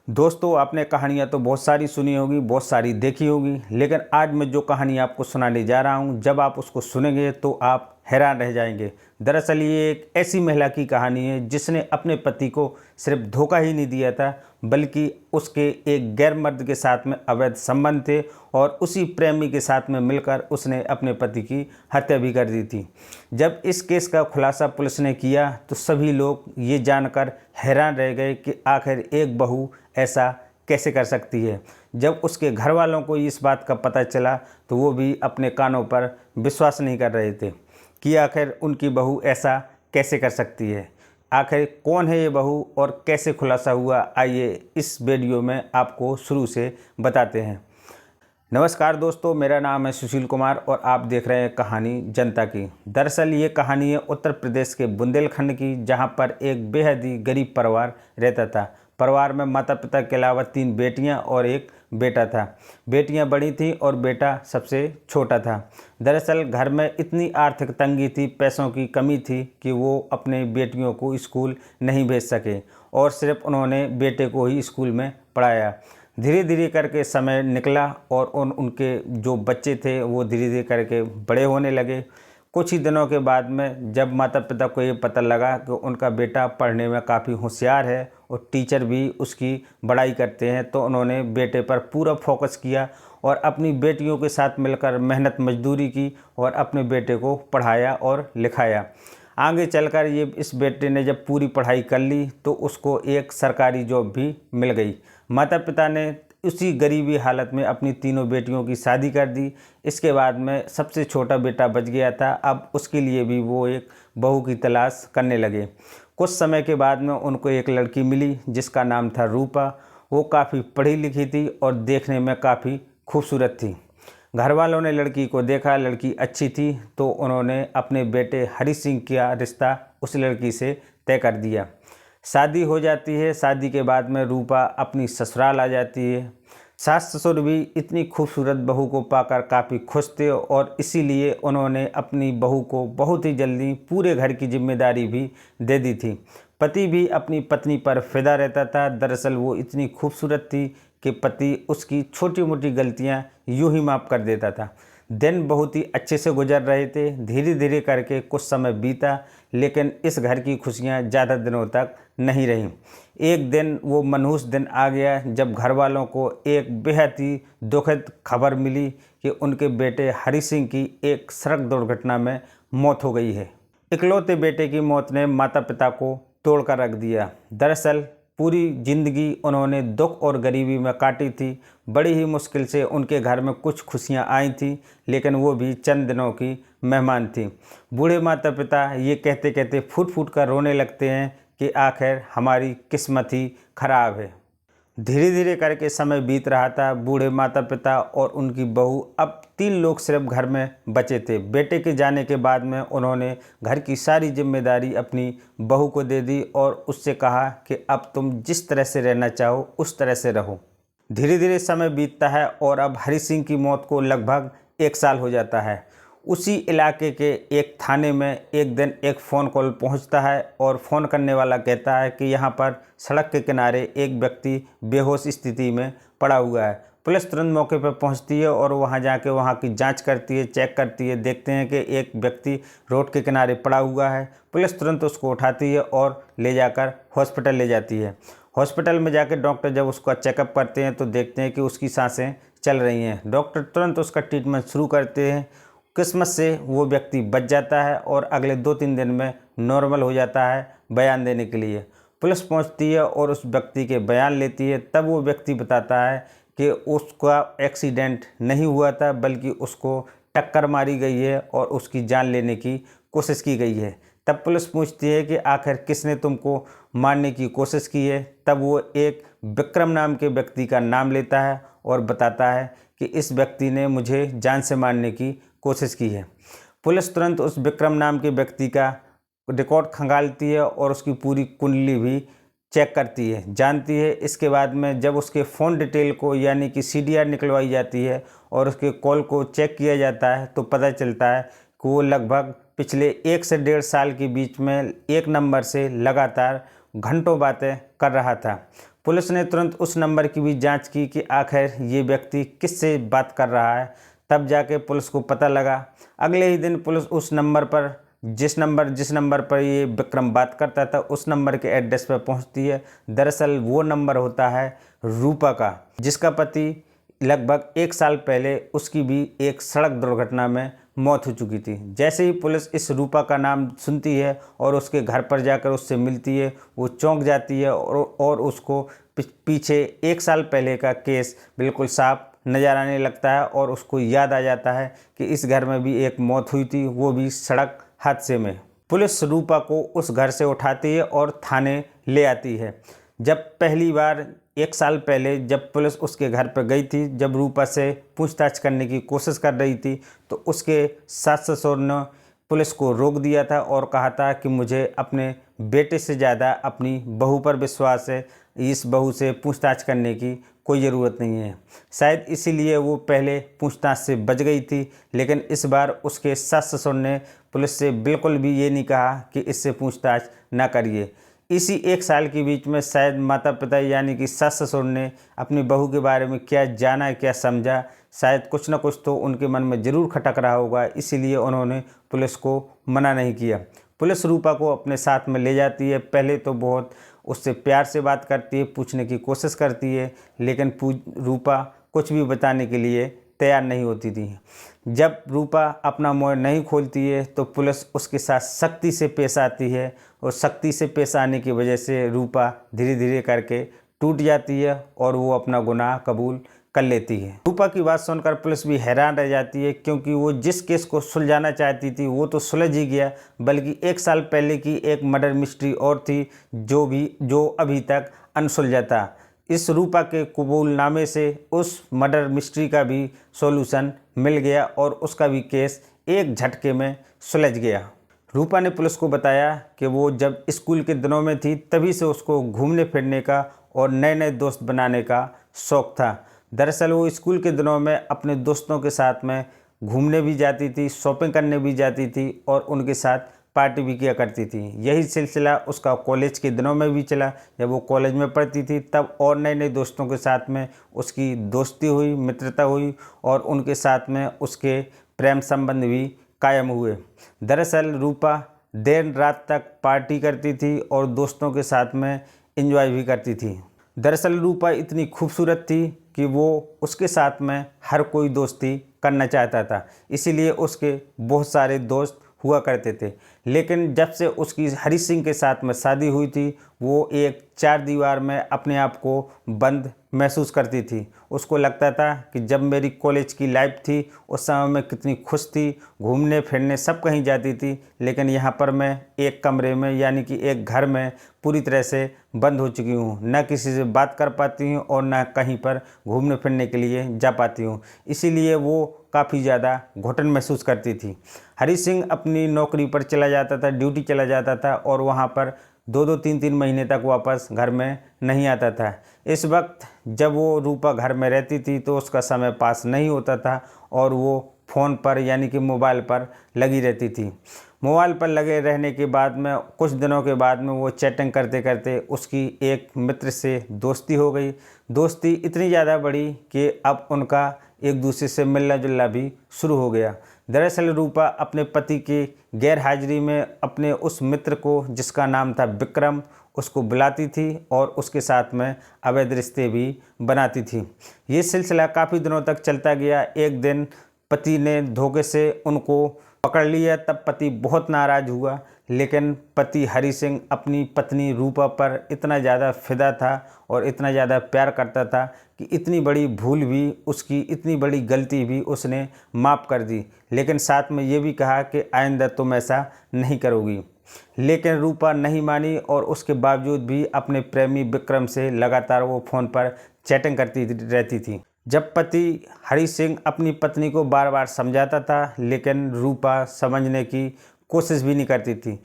दोस्तों, आपने कहानियाँ तो बहुत सारी सुनी होगी, बहुत सारी देखी होगी, लेकिन आज मैं जो कहानी आपको सुनाने जा रहा हूँ, जब आप उसको सुनेंगे तो आप हैरान रह जाएंगे। दरअसल ये एक ऐसी महिला की कहानी है जिसने अपने पति को सिर्फ धोखा ही नहीं दिया था, बल्कि उसके एक गैर मर्द के साथ में अवैध संबंध थे और उसी प्रेमी के साथ में मिलकर उसने अपने पति की हत्या भी कर दी थी। जब इस केस का खुलासा पुलिस ने किया तो सभी लोग ये जानकर हैरान रह गए कि आखिर एक बहू ऐसा कैसे कर सकती है। जब उसके घर वालों को इस बात का पता चला तो वो भी अपने कानों पर विश्वास नहीं कर रहे थे कि आखिर उनकी बहू ऐसा कैसे कर सकती है। आखिर कौन है ये बहू और कैसे खुलासा हुआ, आइए इस वीडियो में आपको शुरू से बताते हैं। नमस्कार दोस्तों, मेरा नाम है सुशील कुमार और आप देख रहे हैं कहानी जनता की। दरअसल ये कहानी है उत्तर प्रदेश के बुंदेलखंड की, जहां पर एक बेहद ही गरीब परिवार रहता था। परिवार में माता पिता के अलावा 3 बेटियां और एक बेटा था। बेटियां बड़ी थीं और बेटा सबसे छोटा था। दरअसल घर में इतनी आर्थिक तंगी थी, पैसों की कमी थी कि वो अपने बेटियों को स्कूल नहीं भेज सके और सिर्फ उन्होंने बेटे को ही स्कूल में पढ़ाया। धीरे धीरे करके समय निकला और उनके जो बच्चे थे वो धीरे धीरे करके बड़े होने लगे। कुछ ही दिनों के बाद में जब माता पिता को ये पता लगा कि उनका बेटा पढ़ने में काफ़ी होशियार है और टीचर भी उसकी बड़ाई करते हैं, तो उन्होंने बेटे पर पूरा फोकस किया और अपनी बेटियों के साथ मिलकर मेहनत मजदूरी की और अपने बेटे को पढ़ाया और लिखाया। आगे चलकर इस बेटे ने जब पूरी पढ़ाई कर ली तो उसको एक सरकारी जॉब भी मिल गई। माता पिता ने उसी गरीबी हालत में अपनी तीनों बेटियों की शादी कर दी। इसके बाद में सबसे छोटा बेटा बच गया था। अब उसके लिए भी वो एक बहू की तलाश करने लगे। कुछ समय के बाद में उनको एक लड़की मिली जिसका नाम था रूपा। वो काफ़ी पढ़ी लिखी थी और देखने में काफ़ी खूबसूरत थी। घर वालों ने लड़की को देखा, लड़की अच्छी थी, तो उन्होंने अपने बेटे हरी सिंह का रिश्ता उस लड़की से तय कर दिया। शादी हो जाती है। शादी के बाद में रूपा अपनी ससुराल आ जाती है। सास ससुर भी इतनी खूबसूरत बहू को पाकर काफ़ी खुश थे और इसीलिए उन्होंने अपनी बहू को बहुत ही जल्दी पूरे घर की जिम्मेदारी भी दे दी थी। पति भी अपनी पत्नी पर फिदा रहता था। दरअसल वो इतनी खूबसूरत थी कि पति उसकी छोटी मोटी गलतियां यूं ही माफ़ कर देता था। दिन बहुत ही अच्छे से गुजर रहे थे। धीरे धीरे करके कुछ समय बीता, लेकिन इस घर की खुशियां ज़्यादा दिनों तक नहीं रहीं। एक दिन वो मनहूस दिन आ गया जब घर वालों को एक बेहद ही दुखद खबर मिली कि उनके बेटे हरी सिंह की एक सड़क दुर्घटना में मौत हो गई है। इकलौते बेटे की मौत ने माता पिता को तोड़ कर रख दिया। दरअसल पूरी ज़िंदगी उन्होंने दुख और गरीबी में काटी थी। बड़ी ही मुश्किल से उनके घर में कुछ खुशियां आई थी, लेकिन वो भी चंद दिनों की मेहमान थी। बूढ़े माता पिता ये कहते कहते फूट फूट कर रोने लगते हैं कि आखिर हमारी किस्मत ही खराब है। धीरे धीरे करके समय बीत रहा था। बूढ़े माता पिता और उनकी बहू, अब 3 लोग सिर्फ घर में बचे थे। बेटे के जाने के बाद में उन्होंने घर की सारी जिम्मेदारी अपनी बहू को दे दी और उससे कहा कि अब तुम जिस तरह से रहना चाहो उस तरह से रहो। धीरे धीरे समय बीतता है और अब हरी सिंह की मौत को लगभग 1 साल हो जाता है। उसी इलाके के एक थाने में एक दिन एक फ़ोन कॉल पहुंचता है और फ़ोन करने वाला कहता है कि यहां पर सड़क के किनारे एक व्यक्ति बेहोश स्थिति में पड़ा हुआ है। पुलिस तुरंत मौके पर पहुंचती है और वहां जाके वहां की जांच करती है, चेक करती है। देखते हैं कि एक व्यक्ति रोड के किनारे पड़ा हुआ है। पुलिस तुरंत उसको उठाती है और ले जाकर हॉस्पिटल ले जाती है। हॉस्पिटल में जाकर डॉक्टर जब उसका चेकअप करते हैं तो देखते हैं कि उसकी सांसें चल रही हैं। डॉक्टर तुरंत उसका ट्रीटमेंट शुरू करते हैं। किस्मत से वो व्यक्ति बच जाता है और अगले 2-3 दिन में नॉर्मल हो जाता है बयान देने के लिए। पुलिस पहुंचती है और उस व्यक्ति के बयान लेती है। तब वो व्यक्ति बताता है कि उसका एक्सीडेंट नहीं हुआ था, बल्कि उसको टक्कर मारी गई है और उसकी जान लेने की कोशिश की गई है। तब पुलिस पूछती है कि आखिर किसने तुमको मारने की कोशिश की है। तब वो एक विक्रम नाम के व्यक्ति का नाम लेता है और बताता है कि इस व्यक्ति ने मुझे जान से मारने की कोशिश की है। पुलिस तुरंत उस विक्रम नाम के व्यक्ति का रिकॉर्ड खंगालती है और उसकी पूरी कुंडली भी चेक करती है, जानती है। इसके बाद में जब उसके फ़ोन डिटेल को यानी कि CDR निकलवाई जाती है और उसके कॉल को चेक किया जाता है तो पता चलता है कि वो लगभग पिछले 1 से 1.5 साल के बीच में एक नंबर से लगातार घंटों बातें कर रहा था। पुलिस ने तुरंत उस नंबर की भी जांच की कि आखिर ये व्यक्ति किससे बात कर रहा है। तब जाके पुलिस को पता लगा। अगले ही दिन पुलिस उस नंबर पर जिस नंबर पर ये विक्रम बात करता था उस नंबर के एड्रेस पर पहुंचती है। दरअसल वो नंबर होता है रूपा का, जिसका पति लगभग 1 साल पहले उसकी भी एक सड़क दुर्घटना में मौत हो चुकी थी। जैसे ही पुलिस इस रूपा का नाम सुनती है और उसके घर पर जाकर उससे मिलती है, वो चौंक जाती है और उसको पीछे 1 साल पहले का केस बिल्कुल साफ नज़र आने लगता है और उसको याद आ जाता है कि इस घर में भी एक मौत हुई थी, वो भी सड़क हादसे में। पुलिस रूपा को उस घर से उठाती है और थाने ले आती है। जब पहली बार 1 साल पहले जब पुलिस उसके घर पर गई थी, जब रूपा से पूछताछ करने की कोशिश कर रही थी, तो उसके सास ससुर ने पुलिस को रोक दिया था और कहा था कि मुझे अपने बेटे से ज़्यादा अपनी बहू पर विश्वास है, इस बहू से पूछताछ करने की कोई ज़रूरत नहीं है। शायद इसीलिए वो पहले पूछताछ से बच गई थी, लेकिन इस बार उसके सास ससुर ने पुलिस से बिल्कुल भी ये नहीं कहा कि इससे पूछताछ ना करिए। इसी 1 साल के बीच में शायद माता पिता यानी कि सास ससुर ने अपनी बहू के बारे में क्या जाना क्या समझा, शायद कुछ ना कुछ तो उनके मन में ज़रूर खटक रहा होगा, इसीलिए उन्होंने पुलिस को मना नहीं किया। पुलिस रूपा को अपने साथ में ले जाती है। पहले तो बहुत उससे प्यार से बात करती है, पूछने की कोशिश करती है, लेकिन रूपा कुछ भी बताने के लिए तैयार नहीं होती थी। जब रूपा अपना मुँह नहीं खोलती है तो पुलिस उसके साथ सख्ती से पेश आती है और सख्ती से पेश आने की वजह से रूपा धीरे धीरे करके टूट जाती है और वो अपना गुनाह कबूल कर लेती है। रूपा की बात सुनकर पुलिस भी हैरान रह जाती है, क्योंकि वो जिस केस को सुलझाना चाहती थी वो तो सुलझ ही गया, बल्कि 1 साल पहले की एक मर्डर मिस्ट्री और थी जो अभी तक अनसुलझा था। इस रूपा के कबूलनामे से उस मर्डर मिस्ट्री का भी सॉल्यूशन मिल गया और उसका भी केस एक झटके में सुलझ गया। रूपा ने पुलिस को बताया कि वो जब स्कूल के दिनों में थी तभी से उसको घूमने फिरने का और नए नए दोस्त बनाने का शौक़ था। दरअसल वो स्कूल के दिनों में अपने दोस्तों के साथ में घूमने भी जाती थी, शॉपिंग करने भी जाती थी और उनके साथ पार्टी भी किया करती थी। यही सिलसिला उसका कॉलेज के दिनों में भी चला। जब वो कॉलेज में पढ़ती थी तब और नए नए दोस्तों के साथ में उसकी दोस्ती हुई, मित्रता हुई और उनके साथ में उसके प्रेम संबंध भी कायम हुए। दरअसल रूपा देर रात तक पार्टी करती थी और दोस्तों के साथ में एंजॉय भी करती थी। दरअसल रूपा इतनी खूबसूरत थी कि वो उसके साथ में हर कोई दोस्ती करना चाहता था, इसीलिए उसके बहुत सारे दोस्त हुआ करते थे। लेकिन जब से उसकी हरी सिंह के साथ में शादी हुई थी, वो एक 4 दीवार में अपने आप को बंद महसूस करती थी। उसको लगता था कि जब मेरी कॉलेज की लाइफ थी उस समय मैं कितनी खुश थी, घूमने फिरने सब कहीं जाती थी, लेकिन यहाँ पर मैं एक कमरे में यानी कि एक घर में पूरी तरह से बंद हो चुकी हूँ। न किसी से बात कर पाती हूँ और न कहीं पर घूमने फिरने के लिए जा पाती हूँ। इसीलिए वो काफ़ी ज़्यादा घुटन महसूस करती थी। हरी सिंह अपनी नौकरी पर चला जाता था, ड्यूटी चला जाता था और वहाँ पर 2-2 3-3 महीने तक वापस घर में नहीं आता था। इस वक्त जब वो रूपा घर में रहती थी तो उसका समय पास नहीं होता था और वो फ़ोन पर यानी कि मोबाइल पर लगी रहती थी। मोबाइल पर लगे रहने के बाद में कुछ दिनों के बाद में वो चैटिंग करते करते उसकी एक मित्र से दोस्ती हो गई। दोस्ती इतनी ज़्यादा बढ़ी कि अब उनका एक दूसरे से मिलना जुलना भी शुरू हो गया। दरअसल रूपा अपने पति की गैर हाजिरी में अपने उस मित्र को, जिसका नाम था विक्रम, उसको बुलाती थी और उसके साथ में अवैध रिश्ते भी बनाती थी। ये सिलसिला काफ़ी दिनों तक चलता गया। एक दिन पति ने धोखे से उनको पकड़ लिया, तब पति बहुत नाराज़ हुआ, लेकिन पति हरी सिंह अपनी पत्नी रूपा पर इतना ज़्यादा फिदा था और इतना ज़्यादा प्यार करता था कि इतनी बड़ी भूल भी, उसकी इतनी बड़ी गलती भी उसने माफ़ कर दी, लेकिन साथ में ये भी कहा कि आइंदा तुम ऐसा नहीं करोगी। लेकिन रूपा नहीं मानी और उसके बावजूद भी अपने प्रेमी विक्रम से लगातार वो फ़ोन पर चैटिंग करती रहती थी। जब पति हरी सिंह अपनी पत्नी को बार बार समझाता था, लेकिन रूपा समझने की कोशिश भी नहीं करती थी।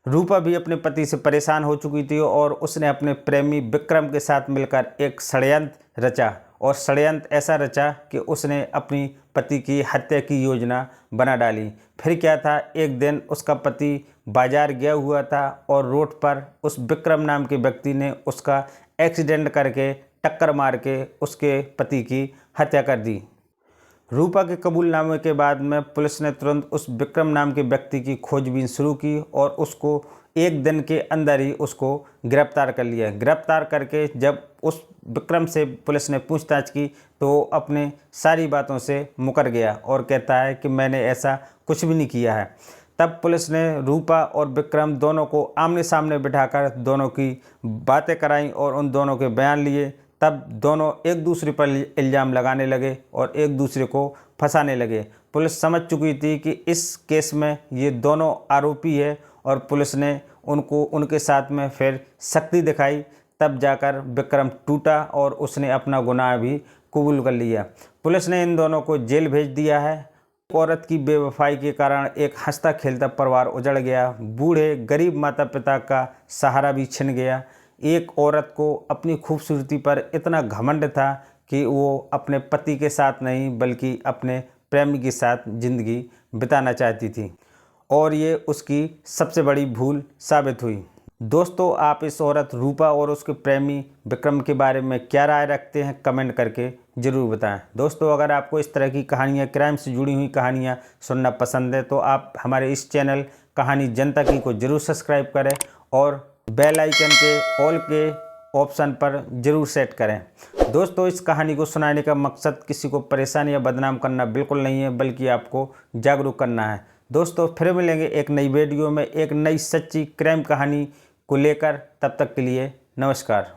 रूपा भी अपने पति से परेशान हो चुकी थी और उसने अपने प्रेमी विक्रम के साथ मिलकर एक षड्यंत्र रचा और षड्यंत्र ऐसा रचा कि उसने अपनी पति की हत्या की योजना बना डाली। फिर क्या था, एक दिन उसका पति बाजार गया हुआ था और रोड पर उस विक्रम नाम के व्यक्ति ने उसका एक्सीडेंट करके टक्कर मार के उसके पति की हत्या कर दी। रूपा के कबूलनामे के बाद में पुलिस ने तुरंत उस विक्रम नाम के व्यक्ति की खोजबीन शुरू की और उसको एक दिन के अंदर ही उसको गिरफ्तार कर लिया। गिरफ्तार करके जब उस विक्रम से पुलिस ने पूछताछ की तो वो अपने सारी बातों से मुकर गया और कहता है कि मैंने ऐसा कुछ भी नहीं किया है। तब पुलिस ने रूपा और विक्रम दोनों को आमने सामने बिठाकर दोनों की बातें कराई और उन दोनों के बयान लिए। तब दोनों एक दूसरे पर इल्ज़ाम लगाने लगे और एक दूसरे को फंसाने लगे। पुलिस समझ चुकी थी कि इस केस में ये दोनों आरोपी है और पुलिस ने उनको उनके साथ में फिर सख्ती दिखाई। तब जाकर विक्रम टूटा और उसने अपना गुनाह भी कबूल कर लिया। पुलिस ने इन दोनों को जेल भेज दिया है। औरत की बेवफाई के कारण एक हंसता खेलता परिवार उजड़ गया। बूढ़े गरीब माता पिता का सहारा भी छिन गया। एक औरत को अपनी खूबसूरती पर इतना घमंड था कि वो अपने पति के साथ नहीं बल्कि अपने प्रेमी के साथ ज़िंदगी बिताना चाहती थी और ये उसकी सबसे बड़ी भूल साबित हुई। दोस्तों, आप इस औरत रूपा और उसके प्रेमी विक्रम के बारे में क्या राय रखते हैं कमेंट करके ज़रूर बताएं। दोस्तों, अगर आपको इस तरह की कहानियाँ, क्राइम से जुड़ी हुई कहानियाँ सुनना पसंद है तो आप हमारे इस चैनल कहानी जनता की को ज़रूर सब्सक्राइब करें और बेल आइकन के ऑल के ऑप्शन पर ज़रूर सेट करें। दोस्तों, इस कहानी को सुनाने का मकसद किसी को परेशान या बदनाम करना बिल्कुल नहीं है बल्कि आपको जागरूक करना है। दोस्तों, फिर मिलेंगे एक नई वीडियो में एक नई सच्ची क्राइम कहानी को लेकर। तब तक के लिए नमस्कार।